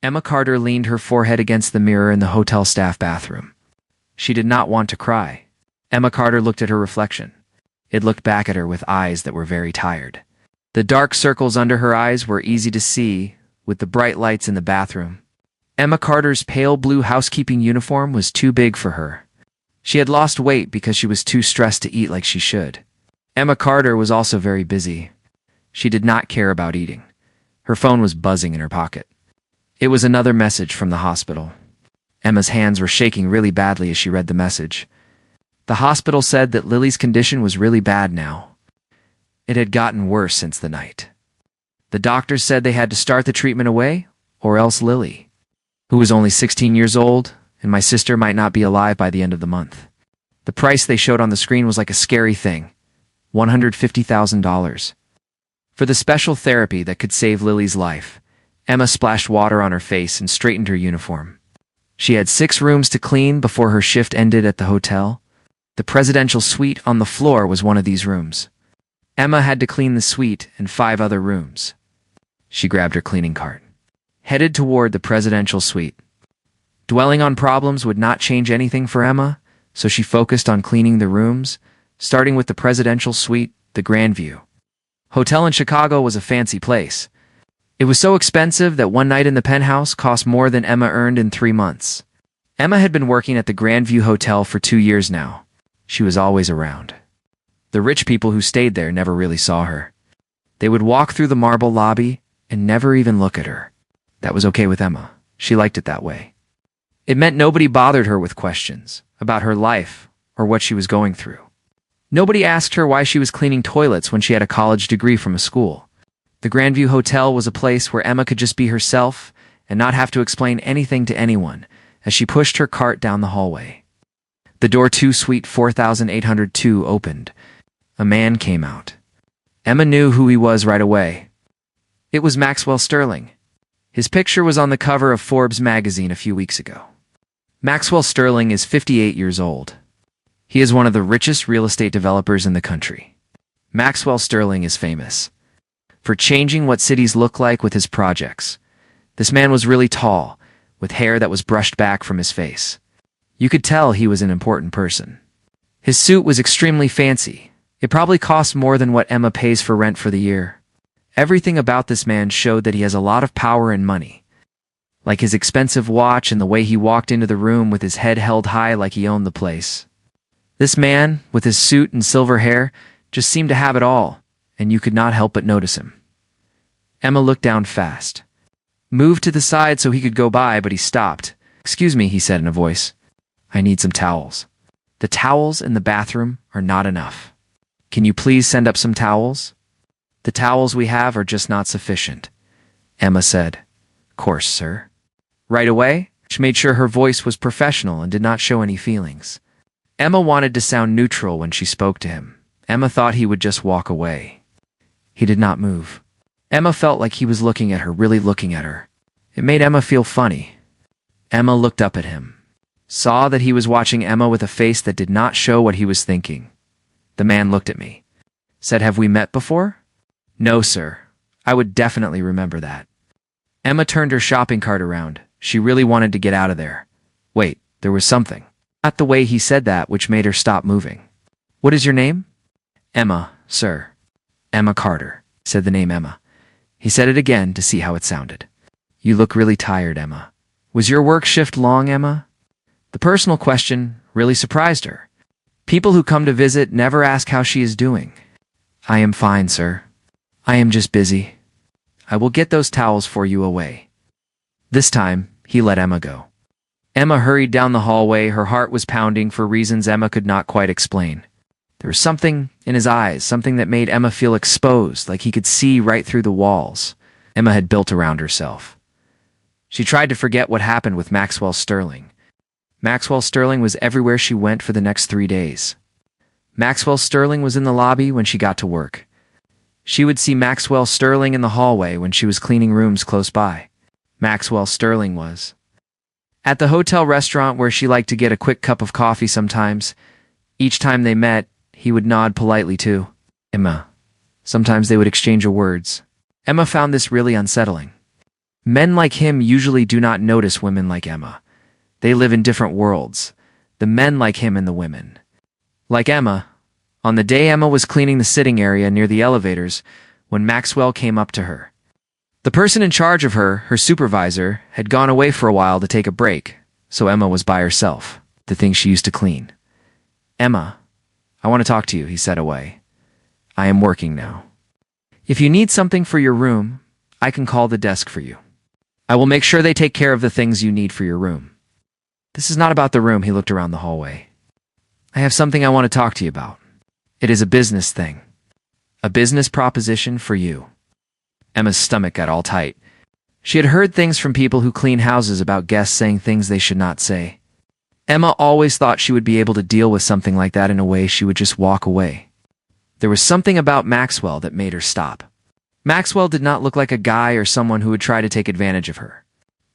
Emma Carter leaned her forehead against the mirror in the hotel staff bathroom. She did not want to cry. Emma Carter looked at her reflection. It looked back at her with eyes that were very tired. The dark circles under her eyes were easy to see, with the bright lights in the bathroom. Emma Carter's pale blue housekeeping uniform was too big for her. She had lost weight because she was too stressed to eat like she should. Emma Carter was also very busy. She did not care about eating. Her phone was buzzing in her pocket. It was another message from the hospital. Emma's hands were shaking really badly as she read the message. The hospital said that Lily's condition was really bad now. It had gotten worse since the night. The doctors said they had to start the treatment away, or else Lily, who was only 16 years old, and my sister might not be alive by the end of the month. The price they showed on the screen was like a scary thing. $150,000. For the special therapy that could save Lily's life, Emma splashed water on her face and straightened her uniform. She had 6 rooms to clean before her shift ended at the hotel. The presidential suite on the floor was one of these rooms. Emma had to clean the suite and 5 other rooms. She grabbed her cleaning cart, headed toward the presidential suite. Dwelling on problems would not change anything for Emma, so she focused on cleaning the rooms, starting with the presidential suite, the Grandview. Hotel in Chicago was a fancy place. It was so expensive that one night in the penthouse cost more than Emma earned in 3 months. Emma had been working at the Grandview Hotel for 2 years now. She was always around. The rich people who stayed there never really saw her. They would walk through the marble lobby and never even look at her. That was okay with Emma. She liked it that way. It meant nobody bothered her with questions about her life or what she was going through. Nobody asked her why she was cleaning toilets when she had a college degree from a school. The Grandview Hotel was a place where Emma could just be herself and not have to explain anything to anyone as she pushed her cart down the hallway. The door to Suite 4802 opened. A man came out. Emma knew who he was right away. It was Maxwell Sterling. His picture was on the cover of Forbes magazine a few weeks ago. Maxwell Sterling is 58 years old. He is one of the richest real estate developers in the country. Maxwell Sterling is famous for changing what cities look like with his projects. This man was really tall, with hair that was brushed back from his face. You could tell he was an important person. His suit was extremely fancy. It probably cost more than what Emma pays for rent for the year. Everything about this man showed that he has a lot of power and money. Like his expensive watch and the way he walked into the room with his head held high like he owned the place. This man, with his suit and silver hair, just seemed to have it all, and you could not help but notice him. Emma looked down fast. Moved to the side so he could go by, but he stopped. "Excuse me," he said in a voice. "I need some towels. The towels in the bathroom are not enough. Can you please send up some towels? The towels we have are just not sufficient." Emma said, "Course, sir." Right away, she made sure her voice was professional and did not show any feelings. Emma wanted to sound neutral when she spoke to him. Emma thought he would just walk away. He did not move. Emma felt like he was looking at her, really looking at her. It made Emma feel funny. Emma looked up at him, saw that he was watching Emma with a face that did not show what he was thinking. The man looked at me, said, "Have we met before?" "No, sir. I would definitely remember that." Emma turned her shopping cart around. She really wanted to get out of there. Wait, there was something. Not the way he said that, which made her stop moving. "What is your name?" "Emma, sir." "Emma Carter," said the name Emma. He said it again to see how it sounded. "You look really tired, Emma. Was your work shift long, Emma?" The personal question really surprised her. People who come to visit never ask how she is doing. "I am fine, sir. I am just busy. I will get those towels for you away." This time, he let Emma go. Emma hurried down the hallway. Her heart was pounding for reasons Emma could not quite explain. There was something in his eyes, something that made Emma feel exposed, like he could see right through the walls Emma had built around herself. She tried to forget what happened with Maxwell Sterling. Maxwell Sterling was everywhere she went for the next 3 days. Maxwell Sterling was in the lobby when she got to work. She would see Maxwell Sterling in the hallway when she was cleaning rooms close by. Maxwell Sterling was at the hotel restaurant where she liked to get a quick cup of coffee sometimes. Each time they met, he would nod politely to Emma. Sometimes they would exchange words. Emma found this really unsettling. Men like him usually do not notice women like Emma. They live in different worlds, the men like him and the women. Like Emma, on the day Emma was cleaning the sitting area near the elevators, when Maxwell came up to her. The person in charge of her supervisor, had gone away for a while to take a break, so Emma was by herself, the things she used to clean. "Emma, I want to talk to you," he said away. "I am working now. If you need something for your room, I can call the desk for you. I will make sure they take care of the things you need for your room." "This is not about the room," he looked around the hallway. "I have something I want to talk to you about. It is a business thing. A business proposition for you." Emma's stomach got all tight. She had heard things from people who clean houses about guests saying things they should not say. Emma always thought she would be able to deal with something like that in a way she would just walk away. There was something about Maxwell that made her stop. Maxwell did not look like a guy or someone who would try to take advantage of her.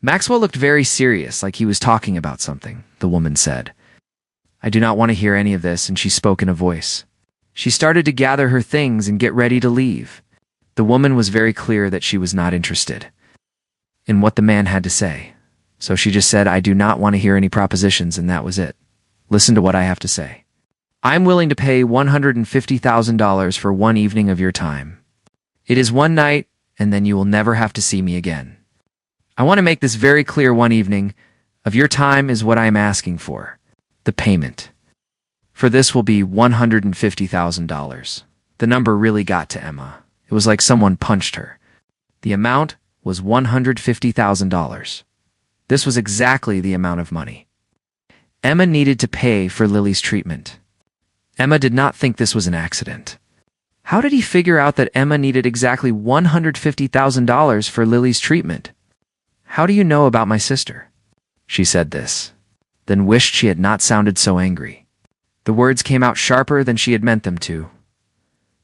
Maxwell looked very serious, like he was talking about something, the woman said. "I do not want to hear any of this," and she spoke in a voice. She started to gather her things and get ready to leave. The woman was very clear that she was not interested in what the man had to say. So she just said, "I do not want to hear any propositions," and that was it. "Listen to what I have to say. I'm willing to pay $150,000 for one evening of your time. It is one night, and then you will never have to see me again. I want to make this very clear. One evening of your time is what I am asking for. The payment for this will be $150,000. The number really got to Emma. It was like someone punched her. The amount was $150,000. This was exactly the amount of money Emma needed to pay for Lily's treatment. Emma did not think this was an accident. How did he figure out that Emma needed exactly $150,000 for Lily's treatment? "How do you know about my sister?" She said this, then wished she had not sounded so angry. The words came out sharper than she had meant them to.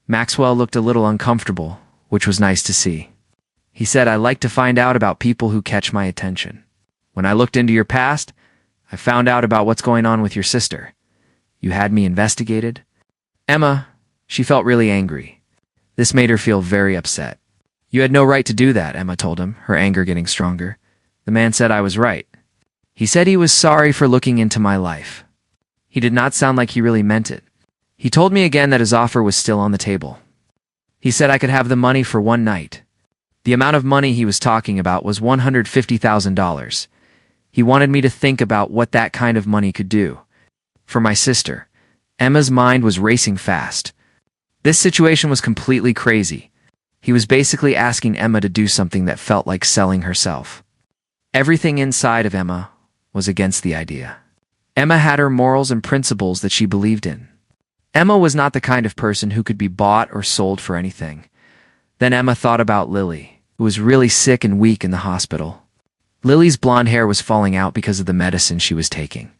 Maxwell looked a little uncomfortable, which was nice to see. He said, "I like to find out about people who catch my attention. When I looked into your past, I found out about what's going on with your sister. You had me investigated." Emma, she felt really angry. This made her feel very upset. "You had no right to do that," Emma told him, her anger getting stronger. "The man said I was right. He said he was sorry for looking into my life. He did not sound like he really meant it. He told me again that his offer was still on the table. He said I could have the money for one night." The amount of money he was talking about was $150,000. He wanted me to think about what that kind of money could do. For my sister. Emma's mind was racing fast. This situation was completely crazy. He was basically asking Emma to do something that felt like selling herself. Everything inside of Emma was against the idea. Emma had her morals and principles that she believed in. Emma was not the kind of person who could be bought or sold for anything. Then Emma thought about Lily, who was really sick and weak in the hospital. Lily's blonde hair was falling out because of the medicine she was taking.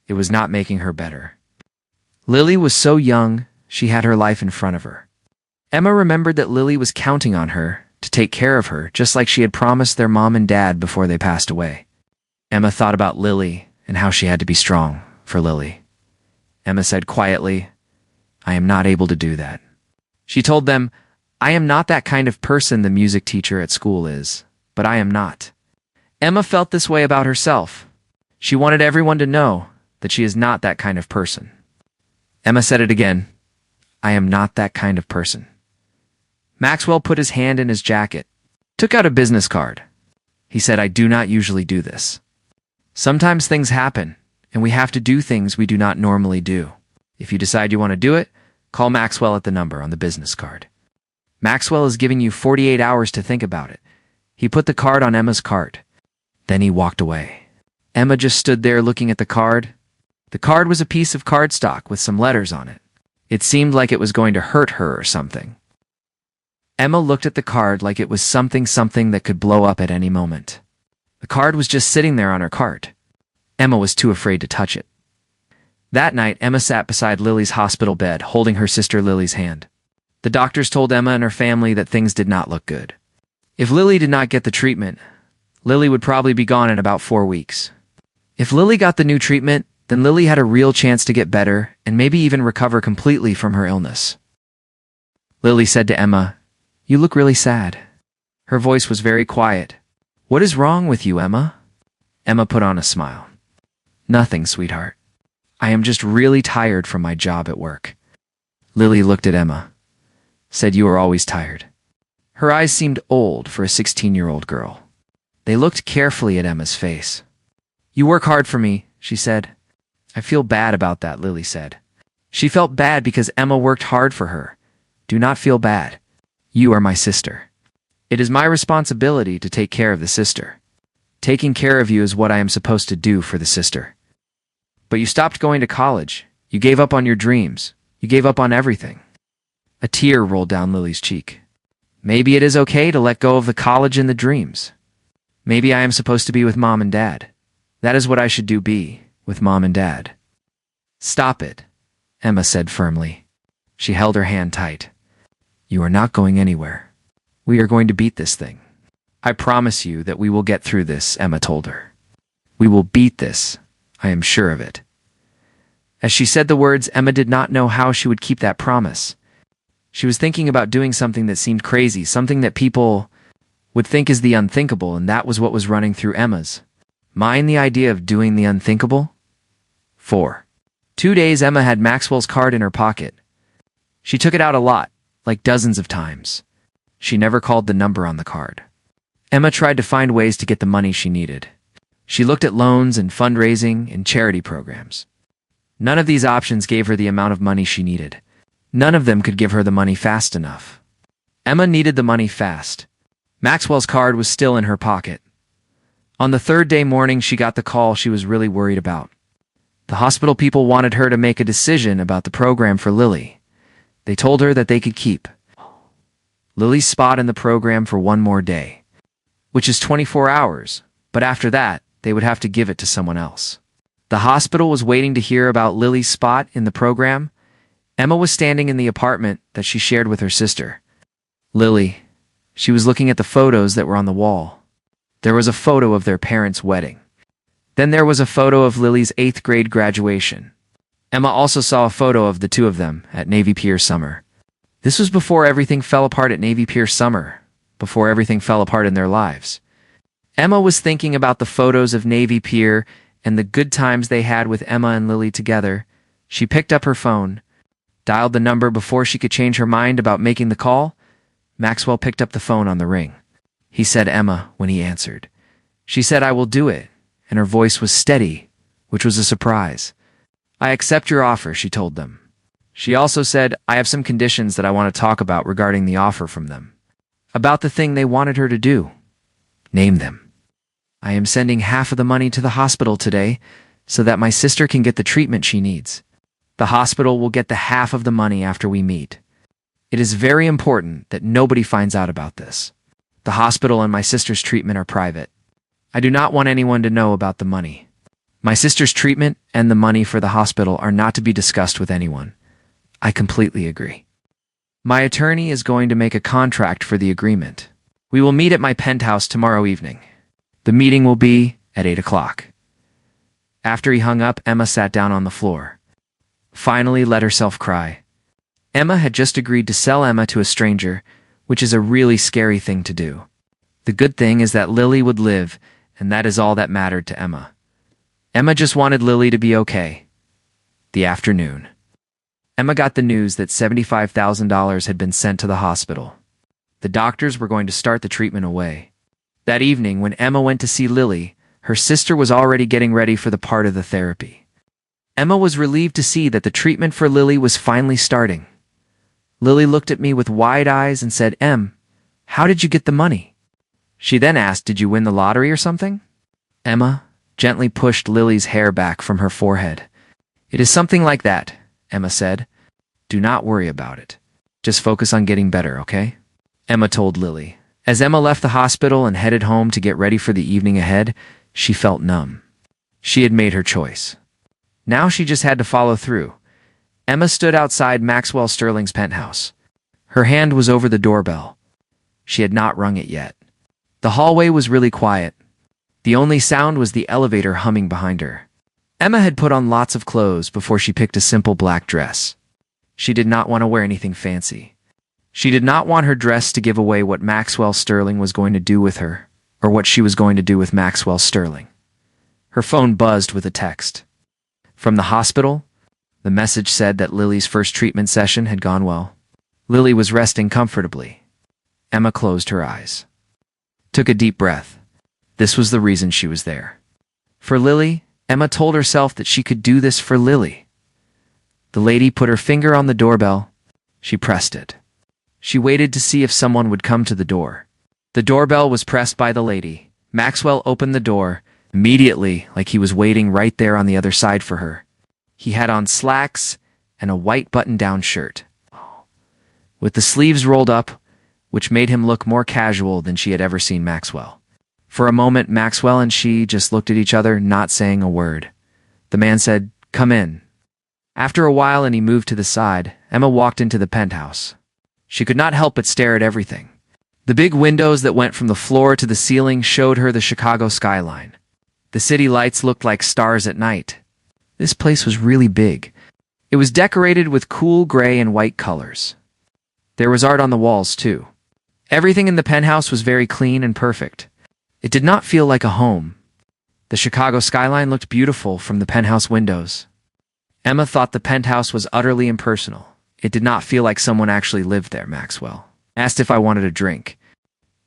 It was not making her better. Lily was so young, she had her life in front of her. Emma remembered that Lily was counting on her to take care of her, just like she had promised their mom and dad before they passed away. Emma thought about Lily and how she had to be strong for Lily. Emma said quietly, "I am not able to do that." She told them, "I am not that kind of person the music teacher at school is, but I am not." Emma felt this way about herself. She wanted everyone to know that she is not that kind of person. Emma said it again, "I am not that kind of person." Maxwell put his hand in his jacket, took out a business card. He said, "I do not usually do this. Sometimes things happen, and we have to do things we do not normally do. If you decide you want to do it, call Maxwell at the number on the business card. Maxwell is giving you 48 hours to think about it." He put the card on Emma's cart. Then he walked away. Emma just stood there looking at the card. The card was a piece of cardstock with some letters on it. It seemed like it was going to hurt her or something. Emma looked at the card like it was something that could blow up at any moment. The card was just sitting there on her cart. Emma was too afraid to touch it. That night, Emma sat beside Lily's hospital bed, holding her sister Lily's hand. The doctors told Emma and her family that things did not look good. If Lily did not get the treatment, Lily would probably be gone in about 4 weeks. If Lily got the new treatment, then Lily had a real chance to get better and maybe even recover completely from her illness. Lily said to Emma, "You look really sad." Her voice was very quiet. What is wrong with you, Emma? Emma put on a smile. Nothing, sweetheart. I am just really tired from my job at work. Lily looked at Emma. Said you are always tired. Her eyes seemed old for a 16-year-old girl. They looked carefully at Emma's face. You work hard for me, she said. I feel bad about that, Lily said. She felt bad because Emma worked hard for her. Do not feel bad. You are my sister. It is my responsibility to take care of the sister. Taking care of you is what I am supposed to do for the sister. But you stopped going to college. You gave up on your dreams. You gave up on everything. A tear rolled down Lily's cheek. Maybe it is okay to let go of the college and the dreams. Maybe I am supposed to be with Mom and Dad. That is what I should do, be with Mom and Dad. Stop it, Emma said firmly. She held her hand tight. You are not going anywhere. We are going to beat this thing. I promise you that we will get through this, Emma told her. We will beat this. I am sure of it. As she said the words, Emma did not know how she would keep that promise. She was thinking about doing something that seemed crazy, something that people would think is the unthinkable, and that was what was running through Emma's mind, the idea of doing the unthinkable. 4. 2 days Emma had Maxwell's card in her pocket. She took it out a lot, like dozens of times. She never called the number on the card. Emma tried to find ways to get the money she needed. She looked at loans and fundraising and charity programs. None of these options gave her the amount of money she needed. None of them could give her the money fast enough. Emma needed the money fast. Maxwell's card was still in her pocket. On the third day morning, she got the call she was really worried about. The hospital people wanted her to make a decision about the program for Lily. They told her that they could keep Lily's spot in the program for one more day, which is 24 hours, but after that, they would have to give it to someone else. The hospital was waiting to hear about Lily's spot in the program. Emma was standing in the apartment that she shared with her sister. Lily. She was looking at the photos that were on the wall. There was a photo of their parents' wedding. Then there was a photo of Lily's 8th grade graduation. Emma also saw a photo of the two of them at Navy Pier Summer. This was before everything fell apart at Navy Pier Summer, before everything fell apart in their lives. Emma was thinking about the photos of Navy Pier and the good times they had with Emma and Lily together. She picked up her phone, dialed the number before she could change her mind about making the call. Maxwell picked up the phone on the ring. He said Emma when he answered. She said, I will do it, and her voice was steady, which was a surprise. I accept your offer, she told them. She also said, I have some conditions that I want to talk about regarding the offer from them. About the thing they wanted her to do. Name them. I am sending half of the money to the hospital today so that my sister can get the treatment she needs. The hospital will get the half of the money after we meet. It is very important that nobody finds out about this. The hospital and my sister's treatment are private. I do not want anyone to know about the money. My sister's treatment and the money for the hospital are not to be discussed with anyone. I completely agree. My attorney is going to make a contract for the agreement. We will meet at my penthouse tomorrow evening. The meeting will be at 8 o'clock. After he hung up, Emma sat down on the floor. Finally let herself cry. Emma had just agreed to sell Emma to a stranger, which is a really scary thing to do. The good thing is that Lily would live, and that is all that mattered to Emma. Emma just wanted Lily to be okay. The afternoon. Emma got the news that $75,000 had been sent to the hospital. The doctors were going to start the treatment away. That evening, when Emma went to see Lily, her sister was already getting ready for the part of the therapy. Emma was relieved to see that the treatment for Lily was finally starting. Lily looked at me with wide eyes and said, Em, how did you get the money? She then asked, did you win the lottery or something? Emma gently pushed Lily's hair back from her forehead. It is something like that, Emma said. Do not worry about it. Just focus on getting better, okay? Emma told Lily. As Emma left the hospital and headed home to get ready for the evening ahead, she felt numb. She had made her choice. Now she just had to follow through. Emma stood outside Maxwell Sterling's penthouse. Her hand was over the doorbell. She had not rung it yet. The hallway was really quiet. The only sound was the elevator humming behind her. Emma had put on lots of clothes before she picked a simple black dress. She did not want to wear anything fancy. She did not want her dress to give away what Maxwell Sterling was going to do with her, or what she was going to do with Maxwell Sterling. Her phone buzzed with a text. From the hospital, the message said that Lily's first treatment session had gone well. Lily was resting comfortably. Emma closed her eyes. Took a deep breath. This was the reason she was there. For Lily, Emma told herself that she could do this for Lily. The lady put her finger on the doorbell. She pressed it. She waited to see if someone would come to the door. The doorbell was pressed by the lady. Maxwell opened the door, immediately, like he was waiting right there on the other side for her. He had on slacks and a white button-down shirt, with the sleeves rolled up, which made him look more casual than she had ever seen Maxwell. For a moment, Maxwell and she just looked at each other, not saying a word. The man said, "Come in." After a while and he moved to the side, Emma walked into the penthouse. She could not help but stare at everything. The big windows that went from the floor to the ceiling showed her the Chicago skyline. The city lights looked like stars at night. This place was really big. It was decorated with cool gray and white colors. There was art on the walls, too. Everything in the penthouse was very clean and perfect. It did not feel like a home. The Chicago skyline looked beautiful from the penthouse windows. Emma thought the penthouse was utterly impersonal. It did not feel like someone actually lived there. Maxwell asked if I wanted a drink.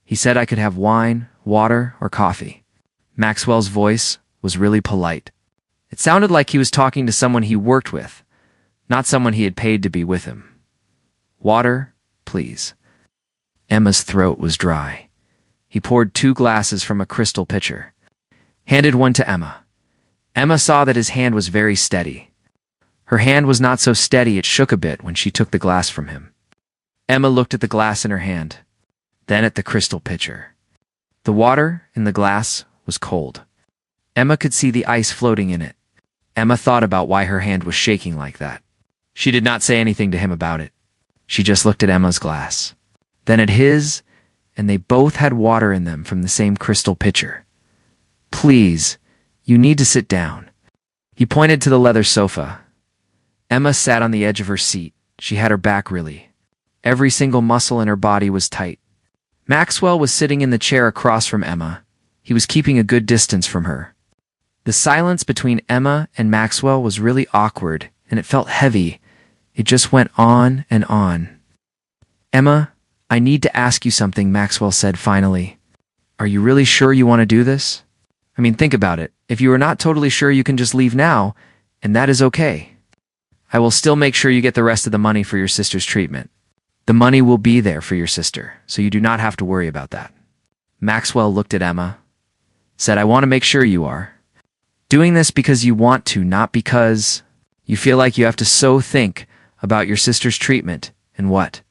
He said I could have wine, water, or coffee. Maxwell's voice was really polite. It sounded like he was talking to someone he worked with, not someone he had paid to be with him. Water, please. Emma's throat was dry. He poured 2 glasses from a crystal pitcher, handed one to Emma. Emma saw that his hand was very steady. Her hand was not so steady, it shook a bit when she took the glass from him. Emma looked at the glass in her hand, then at the crystal pitcher. The water in the glass was cold. Emma could see the ice floating in it. Emma thought about why her hand was shaking like that. She did not say anything to him about it. She just looked at Emma's glass, then at his, and they both had water in them from the same crystal pitcher. "Please, you need to sit down." He pointed to the leather sofa. Emma sat on the edge of her seat. She had her back really. Every single muscle in her body was tight. Maxwell was sitting in the chair across from Emma. He was keeping a good distance from her. The silence between Emma and Maxwell was really awkward, and it felt heavy. It just went on and on. "Emma, I need to ask you something," Maxwell said finally. "Are you really sure you want to do this? I mean, think about it. If you are not totally sure, you can just leave now, and that is okay. I will still make sure you get the rest of the money for your sister's treatment. The money will be there for your sister, so you do not have to worry about that." Maxwell looked at Emma, said, "I want to make sure you are doing this because you want to, not because you feel like you have to think about your sister's treatment and what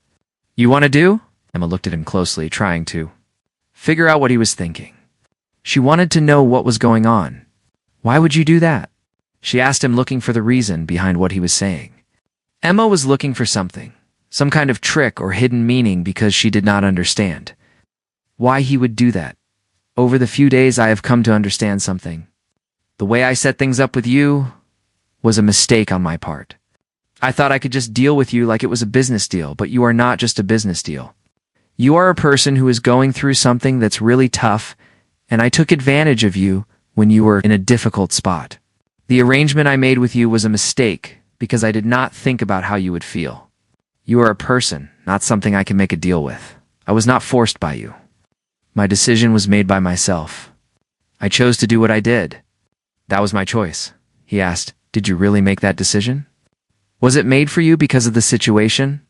you want to do?" Emma looked at him closely, trying to figure out what he was thinking. She wanted to know what was going on. "Why would you do that?" She asked him, looking for the reason behind what he was saying. Emma was looking for something, some kind of trick or hidden meaning, because she did not understand why he would do that. "Over the few days I have come to understand something. The way I set things up with you was a mistake on my part. I thought I could just deal with you like it was a business deal, but you are not just a business deal. You are a person who is going through something that's really tough, and I took advantage of you when you were in a difficult spot. The arrangement I made with you was a mistake because I did not think about how you would feel. You are a person, not something I can make a deal with. I was not forced by you. My decision was made by myself. I chose to do what I did. That was my choice." He asked, "Did you really make that decision? Was it made for you because of the situation?"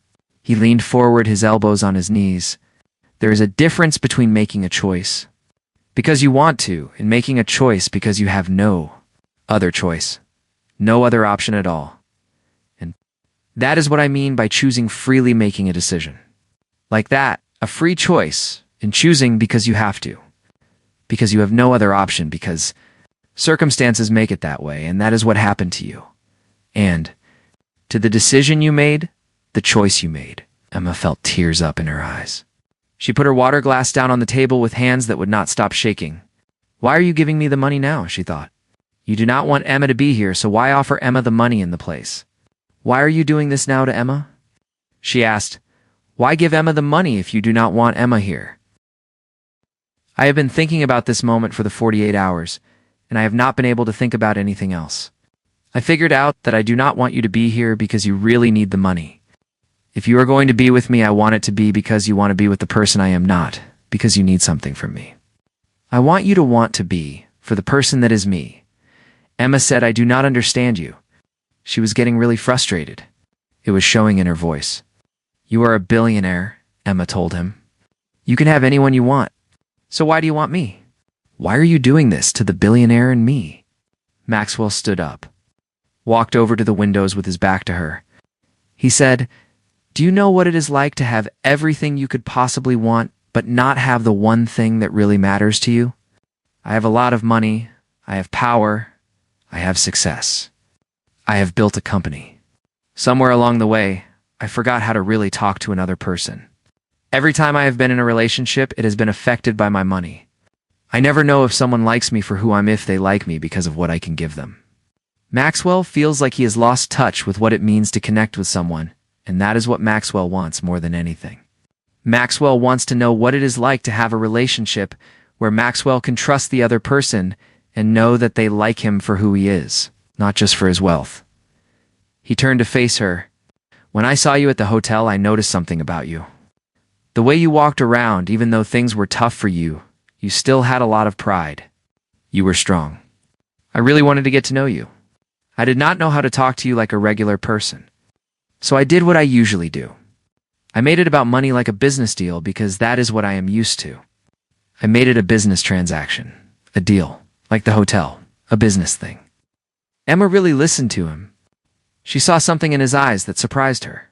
He leaned forward, his elbows on his knees. "There is a difference between making a choice because you want to and making a choice because you have no other choice, no other option at all. And that is what I mean by choosing freely, making a decision. Like that, a free choice in choosing because you have to, because you have no other option, because circumstances make it that way, and that is what happened to you. And to the decision you made, the choice you made." Emma felt tears up in her eyes. She put her water glass down on the table with hands that would not stop shaking. "Why are you giving me the money now?" she thought. "You do not want Emma to be here, so why offer Emma the money in the place? Why are you doing this now to Emma?" She asked, "Why give Emma the money if you do not want Emma here?" I have been thinking about this moment for the 48 hours, and I have not been able to think about anything else. I figured out that I do not want you to be here because you really need the money. If you are going to be with me, I want it to be because you want to be with the person I am not, because you need something from me. I want you to want to be for the person that is me. Emma said, I do not understand you. She was getting really frustrated. It was showing in her voice. You are a billionaire, Emma told him. You can have anyone you want. So why do you want me? Why are you doing this to the billionaire and me? Maxwell stood up, walked over to the windows with his back to her. He said, do you know what it is like to have everything you could possibly want, but not have the one thing that really matters to you? I have a lot of money. I have power. I have success. I have built a company. Somewhere along the way, I forgot how to really talk to another person. Every time I have been in a relationship, it has been affected by my money. I never know if someone likes me for who I'm if they like me because of what I can give them. Maxwell feels like he has lost touch with what it means to connect with someone, and that is what Maxwell wants more than anything. Maxwell wants to know what it is like to have a relationship where Maxwell can trust the other person and know that they like him for who he is, not just for his wealth. He turned to face her. When I saw you at the hotel, I noticed something about you. The way you walked around, even though things were tough for you, you still had a lot of pride. You were strong. I really wanted to get to know you. I did not know how to talk to you like a regular person. So I did what I usually do. I made it about money like a business deal because that is what I am used to. I made it a business transaction, a deal, like the hotel, a business thing. Emma really listened to him. She saw something in his eyes that surprised her.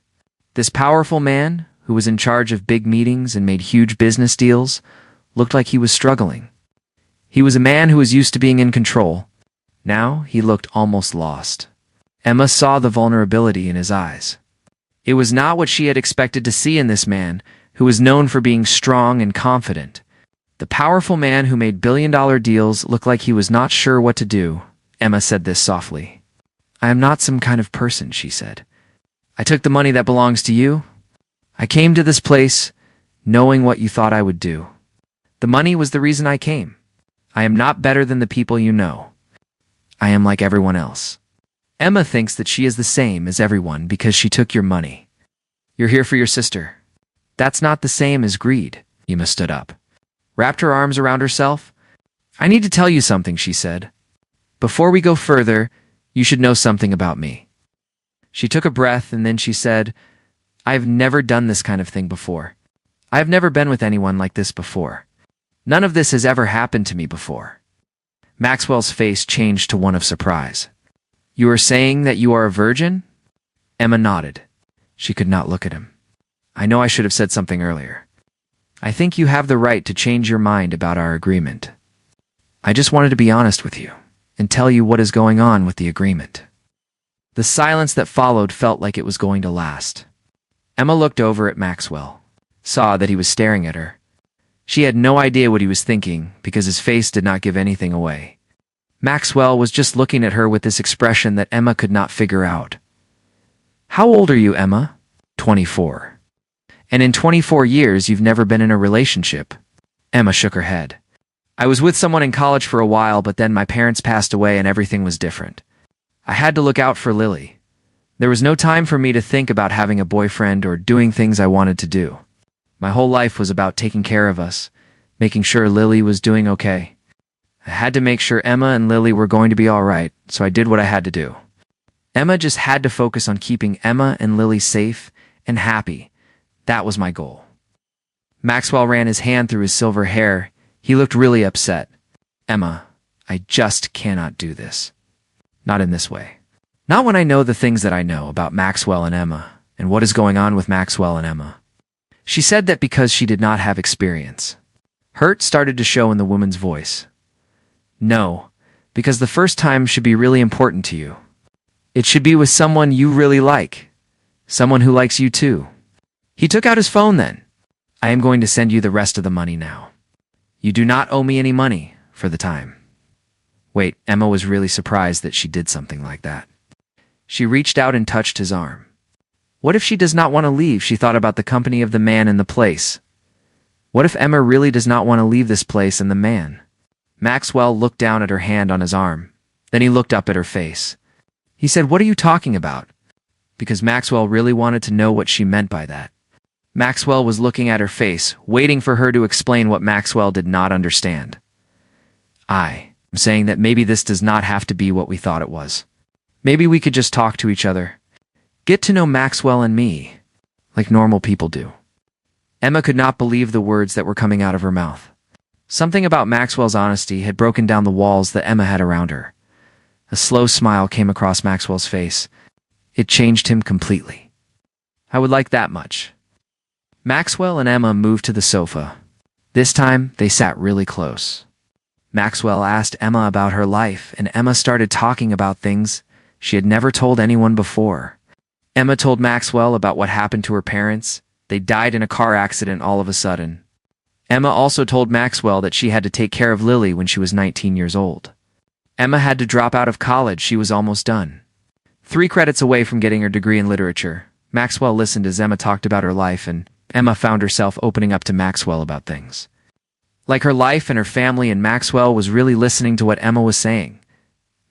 This powerful man, who was in charge of big meetings and made huge business deals, looked like he was struggling. He was a man who was used to being in control. Now he looked almost lost. Emma saw the vulnerability in his eyes. It was not what she had expected to see in this man, who was known for being strong and confident. The powerful man who made billion-dollar deals looked like he was not sure what to do. Emma said this softly. I am not some kind of person, she said. I took the money that belongs to you. I came to this place knowing what you thought I would do. The money was the reason I came. I am not better than the people you know. I am like everyone else. Emma thinks that she is the same as everyone because she took your money. You're here for your sister. That's not the same as greed. Emma stood up, wrapped her arms around herself. I need to tell you something, she said. Before we go further, you should know something about me. She took a breath and then she said, I've never done this kind of thing before. I've never been with anyone like this before. None of this has ever happened to me before. Maxwell's face changed to one of surprise. You are saying that you are a virgin? Emma nodded. She could not look at him. I know I should have said something earlier. I think you have the right to change your mind about our agreement. I just wanted to be honest with you and tell you what is going on with the agreement. The silence that followed felt like it was going to last. Emma looked over at Maxwell, saw that he was staring at her. She had no idea what he was thinking because his face did not give anything away. Maxwell was just looking at her with this expression that Emma could not figure out. How old are you, Emma? 24. And in 24 years, you've never been in a relationship? Emma shook her head. I was with someone in college for a while, but then my parents passed away and everything was different. I had to look out for Lily. There was no time for me to think about having a boyfriend or doing things I wanted to do. My whole life was about taking care of us, making sure Lily was doing okay. I had to make sure Emma and Lily were going to be all right, so I did what I had to do. Emma just had to focus on keeping Emma and Lily safe and happy. That was my goal. Maxwell ran his hand through his silver hair. He looked really upset. Emma, I just cannot do this. Not in this way. Not when I know the things that I know about Maxwell and Emma and what is going on with Maxwell and Emma. She said that because she did not have experience. Hurt started to show in the woman's voice. No, because the first time should be really important to you. It should be with someone you really like. Someone who likes you too. He took out his phone then. I am going to send you the rest of the money now. You do not owe me any money for the time. Wait, Emma was really surprised that she did something like that. She reached out and touched his arm. What if she does not want to leave? She thought about the company of the man and the place. What if Emma really does not want to leave this place and the man? Maxwell looked down at her hand on his arm. Then he looked up at her face. He said, "What are you talking about?" Because Maxwell really wanted to know what she meant by that. Maxwell was looking at her face, waiting for her to explain what Maxwell did not understand. I'm saying that maybe this does not have to be what we thought it was. Maybe we could just talk to each other. Get to know Maxwell and me, like normal people do. Emma could not believe the words that were coming out of her mouth. Something about Maxwell's honesty had broken down the walls that Emma had around her. A slow smile came across Maxwell's face. It changed him completely. I would like that much. Maxwell and Emma moved to the sofa. This time, they sat really close. Maxwell asked Emma about her life, and Emma started talking about things she had never told anyone before. Emma told Maxwell about what happened to her parents. They died in a car accident all of a sudden. Emma also told Maxwell that she had to take care of Lily when she was 19 years old. Emma had to drop out of college. She was almost done. 3 credits away from getting her degree in literature. Maxwell listened as Emma talked about her life, and Emma found herself opening up to Maxwell about things. Like her life and her family, and Maxwell was really listening to what Emma was saying.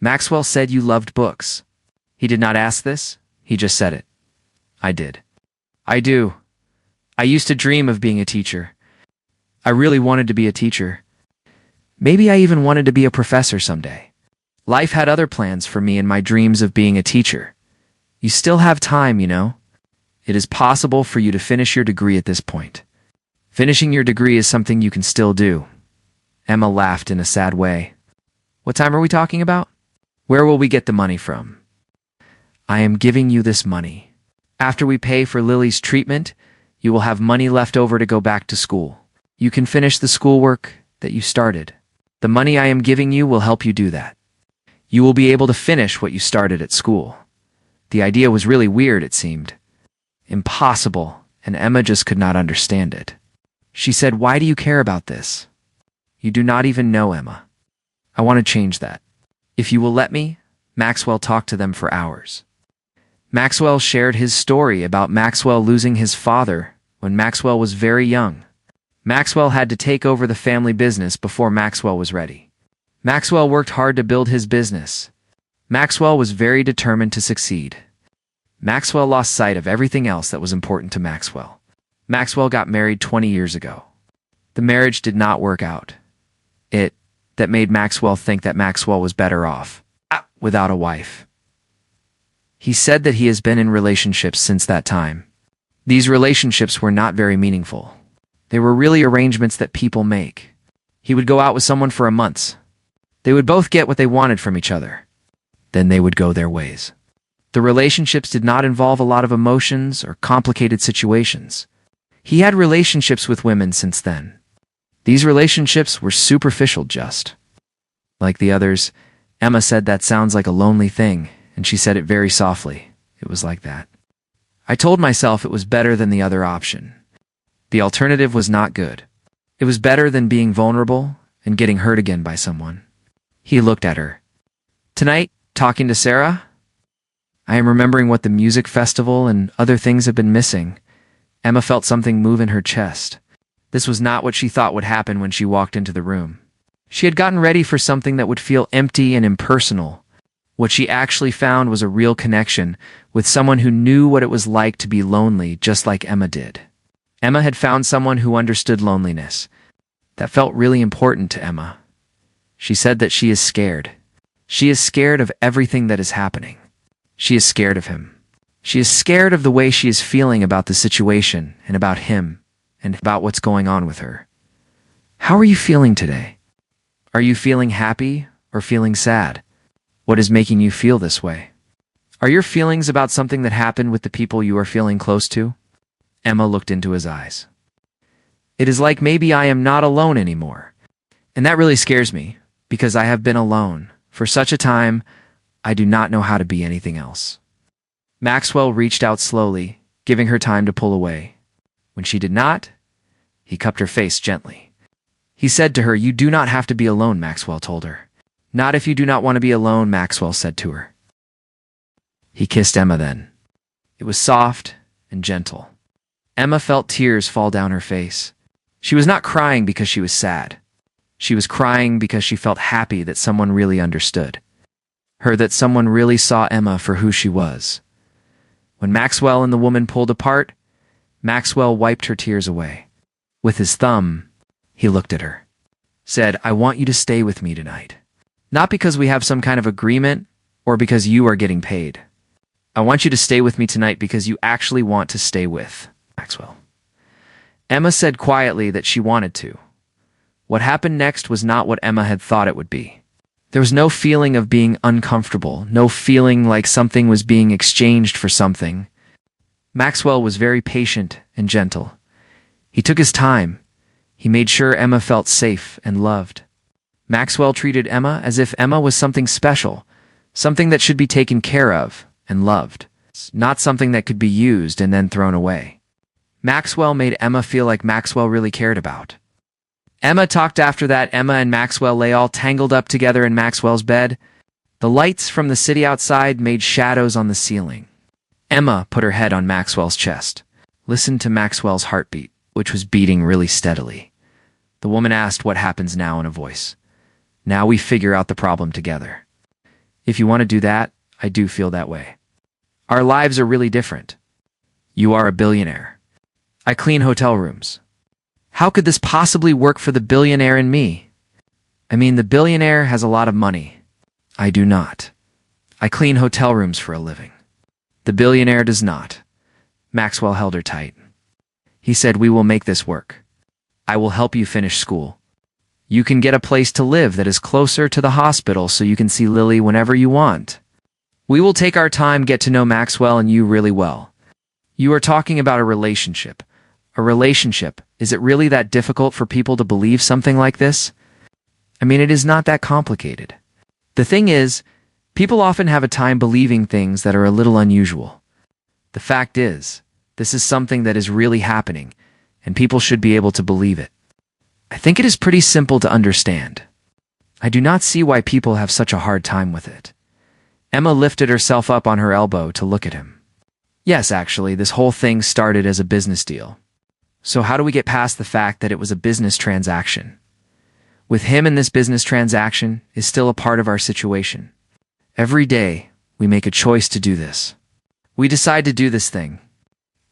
Maxwell said you loved books. He did not ask this, he just said it. I did. I do. I used to dream of being a teacher. I really wanted to be a teacher. Maybe I even wanted to be a professor someday. Life had other plans for me in my dreams of being a teacher. You still have time, you know. It is possible for you to finish your degree at this point. Finishing your degree is something you can still do. Emma laughed in a sad way. What time are we talking about? Where will we get the money from? I am giving you this money. After we pay for Lily's treatment, you will have money left over to go back to school. You can finish the schoolwork that you started. The money I am giving you will help you do that. You will be able to finish what you started at school. The idea was really weird, it seemed. Impossible, and Emma just could not understand it. She said, "Why do you care about this?" You do not even know, Emma. I want to change that. If you will let me, Maxwell talked to them for hours. Maxwell shared his story about Maxwell losing his father when Maxwell was very young. Maxwell had to take over the family business before Maxwell was ready. Maxwell worked hard to build his business. Maxwell was very determined to succeed. Maxwell lost sight of everything else that was important to Maxwell. Maxwell got married 20 years ago. The marriage did not work out. That made Maxwell think that Maxwell was better off without a wife. He said that he has been in relationships since that time. These relationships were not very meaningful. They were really arrangements that people make. He would go out with someone for a month. They would both get what they wanted from each other. Then they would go their ways. The relationships did not involve a lot of emotions or complicated situations. He had relationships with women since then. These relationships were superficial just. Like the others, Emma said that sounds like a lonely thing, and she said it very softly. It was like that. I told myself it was better than the other option. The alternative was not good. It was better than being vulnerable and getting hurt again by someone. He looked at her. Tonight, talking to Sarah? I am remembering what the music festival and other things have been missing. Emma felt something move in her chest. This was not what she thought would happen when she walked into the room. She had gotten ready for something that would feel empty and impersonal. What she actually found was a real connection with someone who knew what it was like to be lonely just like Emma did. Emma had found someone who understood loneliness. That felt really important to Emma. She said that she is scared. She is scared of everything that is happening. She is scared of him. She is scared of the way she is feeling about the situation and about him and about what's going on with her. How are you feeling today? Are you feeling happy or feeling sad? What is making you feel this way? Are your feelings about something that happened with the people you are feeling close to? Emma looked into his eyes. It is like maybe I am not alone anymore. And that really scares me, because I have been alone for such a time. I do not know how to be anything else. Maxwell reached out slowly, giving her time to pull away. When she did not, he cupped her face gently. He said to her, "You do not have to be alone," Maxwell told her. "Not if you do not want to be alone," Maxwell said to her. He kissed Emma then. It was soft and gentle. Emma felt tears fall down her face. She was not crying because she was sad. She was crying because she felt happy that someone really understood her, that someone really saw Emma for who she was. When Maxwell and the woman pulled apart, Maxwell wiped her tears away. With his thumb, he looked at her, said, "I want you to stay with me tonight. Not because we have some kind of agreement or because you are getting paid. I want you to stay with me tonight because you actually want to stay with Maxwell." Emma said quietly that she wanted to. What happened next was not what Emma had thought it would be. There was no feeling of being uncomfortable, no feeling like something was being exchanged for something. Maxwell was very patient and gentle. He took his time. He made sure Emma felt safe and loved. Maxwell treated Emma as if Emma was something special, something that should be taken care of and loved, not something that could be used and then thrown away. Maxwell made Emma feel like Maxwell really cared about. Emma talked after that. Emma and Maxwell lay all tangled up together in Maxwell's bed. The lights from the city outside made shadows on the ceiling. Emma put her head on Maxwell's chest, listened to Maxwell's heartbeat, which was beating really steadily. The woman asked, "What happens now?" in a voice. "Now we figure out the problem together. If you want to do that, I do feel that way. Our lives are really different. You are a billionaire. I clean hotel rooms. How could this possibly work for the billionaire and me? I mean, the billionaire has a lot of money. I do not. I clean hotel rooms for a living. The billionaire does not." Maxwell held her tight. He said, "We will make this work. I will help you finish school. You can get a place to live that is closer to the hospital so you can see Lily whenever you want. We will take our time, get to know Maxwell and you really well. You are talking about a relationship. A relationship. Is it really that difficult for people to believe something like this? I mean, it is not that complicated. The thing is, people often have a time believing things that are a little unusual. The fact is, this is something that is really happening, and people should be able to believe it. I think it is pretty simple to understand. I do not see why people have such a hard time with it." Emma lifted herself up on her elbow to look at him. "Yes, actually, this whole thing started as a business deal. So how do we get past the fact that it was a business transaction? With him and this business transaction is still a part of our situation. Every day, we make a choice to do this. We decide to do this thing.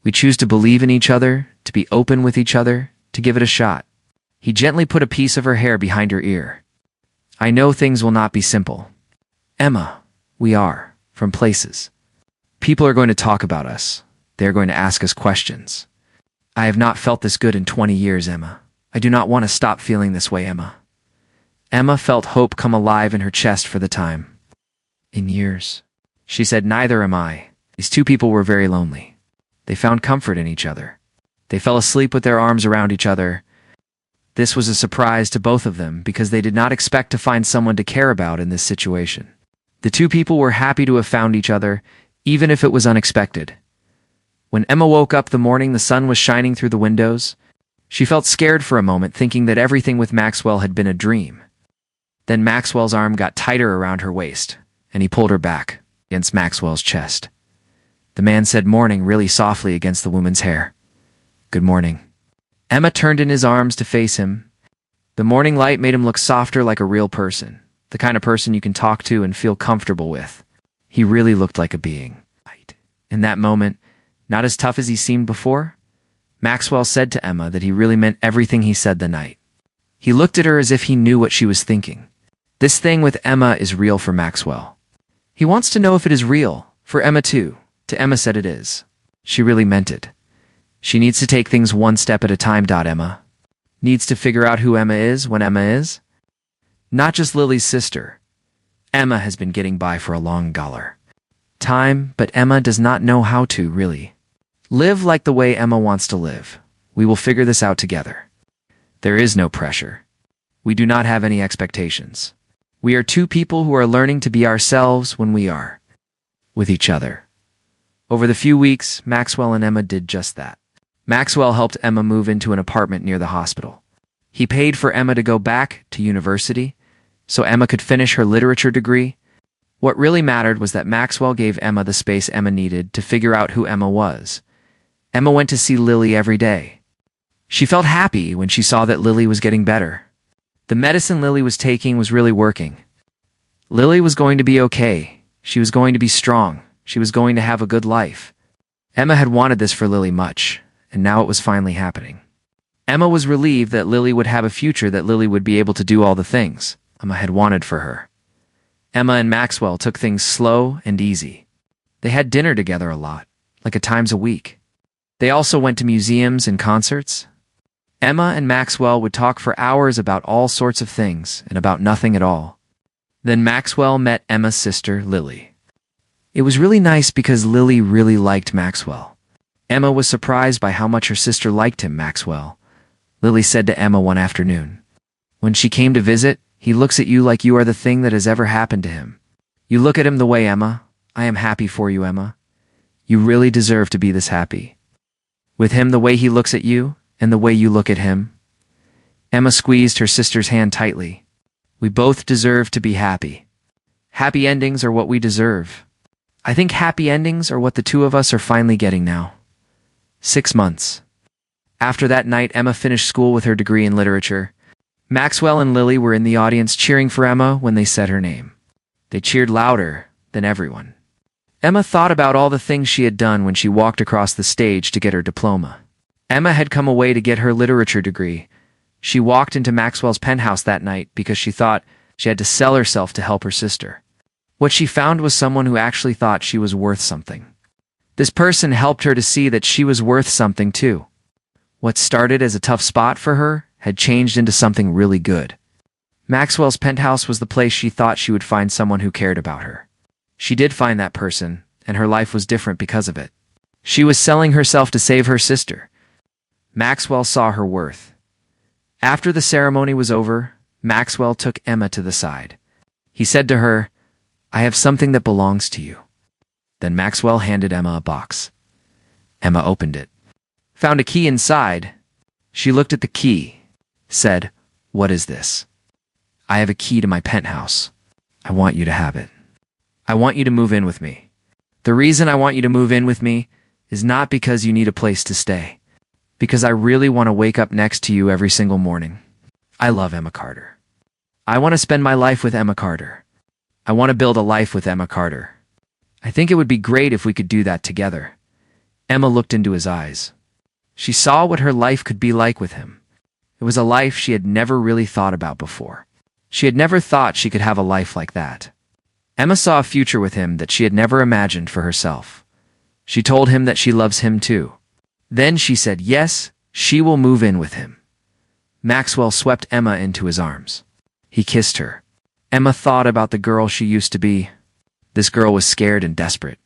We choose to believe in each other, to be open with each other, to give it a shot." He gently put a piece of her hair behind her ear. "I know things will not be simple. Emma, we are, from places. People are going to talk about us. They are going to ask us questions. I have not felt this good in 20 years, Emma. I do not want to stop feeling this way, Emma." Emma felt hope come alive in her chest for the time. "In years," she said, "neither am I." These two people were very lonely. They found comfort in each other. They fell asleep with their arms around each other. This was a surprise to both of them because they did not expect to find someone to care about in this situation. The two people were happy to have found each other, even if it was unexpected. When Emma woke up the morning, the sun was shining through the windows. She felt scared for a moment, thinking that everything with Maxwell had been a dream. Then Maxwell's arm got tighter around her waist, and he pulled her back against Maxwell's chest. The man said morning really softly against the woman's hair. "Good morning." Emma turned in his arms to face him. The morning light made him look softer, like a real person, the kind of person you can talk to and feel comfortable with. He really looked like a being. In that moment, not as tough as he seemed before, Maxwell said to Emma that he really meant everything he said the night. He looked at her as if he knew what she was thinking. This thing with Emma is real for Maxwell. He wants to know if it is real, for Emma too. To Emma said it is. She really meant it. She needs to take things one step at a time. Emma needs to figure out who Emma is when Emma is. Not just Lily's sister. Emma has been getting by for a long time, but Emma does not know how to, really. Live like the way Emma wants to live. We will figure this out together. There is no pressure. We do not have any expectations. We are two people who are learning to be ourselves when we are with each other. Over the few weeks, Maxwell and Emma did just that. Maxwell helped Emma move into an apartment near the hospital. He paid for Emma to go back to university so Emma could finish her literature degree. What really mattered was that Maxwell gave Emma the space Emma needed to figure out who Emma was. Emma went to see Lily every day. She felt happy when she saw that Lily was getting better. The medicine Lily was taking was really working. Lily was going to be okay. She was going to be strong. She was going to have a good life. Emma had wanted this for Lily much, and now it was finally happening. Emma was relieved that Lily would have a future, that Lily would be able to do all the things Emma had wanted for her. Emma and Maxwell took things slow and easy. They had dinner together a lot, like a times a week. They also went to museums and concerts. Emma and Maxwell would talk for hours about all sorts of things and about nothing at all. Then Maxwell met Emma's sister, Lily. It was really nice because Lily really liked Maxwell. Emma was surprised by how much her sister liked him, Maxwell. Lily said to Emma one afternoon, "When she came to visit, he looks at you like you are the thing that has ever happened to him. You look at him the way, Emma. I am happy for you, Emma. You really deserve to be this happy. With him the way he looks at you, and the way you look at him." Emma squeezed her sister's hand tightly. "We both deserve to be happy. Happy endings are what we deserve. I think happy endings are what the two of us are finally getting now." 6 months. After that night, Emma finished school with her degree in literature. Maxwell and Lily were in the audience cheering for Emma when they said her name. They cheered louder than everyone. Emma thought about all the things she had done when she walked across the stage to get her diploma. Emma had come away to get her literature degree. She walked into Maxwell's penthouse that night because she thought she had to sell herself to help her sister. What she found was someone who actually thought she was worth something. This person helped her to see that she was worth something too. What started as a tough spot for her had changed into something really good. Maxwell's penthouse was the place she thought she would find someone who cared about her. She did find that person, and her life was different because of it. She was selling herself to save her sister. Maxwell saw her worth. After the ceremony was over, Maxwell took Emma to the side. He said to her, "I have something that belongs to you." Then Maxwell handed Emma a box. Emma opened it, found a key inside. She looked at the key, said, "What is this?" "I have a key to my penthouse. I want you to have it. I want you to move in with me. The reason I want you to move in with me is not because you need a place to stay, because I really want to wake up next to you every single morning. I love Emma Carter. I want to spend my life with Emma Carter. I want to build a life with Emma Carter. I think it would be great if we could do that together." Emma looked into his eyes. She saw what her life could be like with him. It was a life she had never really thought about before. She had never thought she could have a life like that. Emma saw a future with him that she had never imagined for herself. She told him that she loves him too. Then she said yes, she will move in with him. Maxwell swept Emma into his arms. He kissed her. Emma thought about the girl she used to be. This girl was scared and desperate.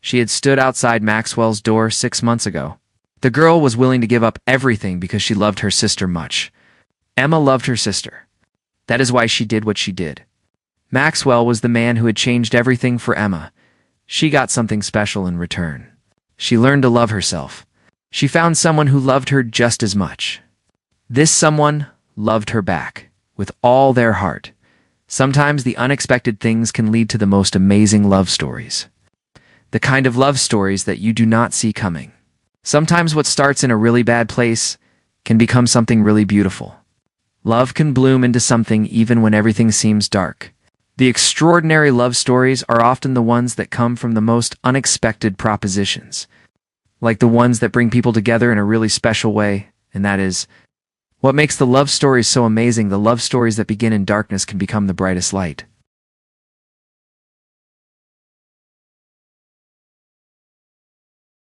She had stood outside Maxwell's door 6 months ago. The girl was willing to give up everything because she loved her sister much. Emma loved her sister. That is why she did what she did. Maxwell was the man who had changed everything for Emma. She got something special in return. She learned to love herself. She found someone who loved her just as much. This someone loved her back, with all their heart. Sometimes the unexpected things can lead to the most amazing love stories. The kind of love stories that you do not see coming. Sometimes what starts in a really bad place can become something really beautiful. Love can bloom into something even when everything seems dark. The extraordinary love stories are often the ones that come from the most unexpected propositions, like the ones that bring people together in a really special way, and that is what makes the love stories so amazing. The love stories that begin in darkness can become the brightest light.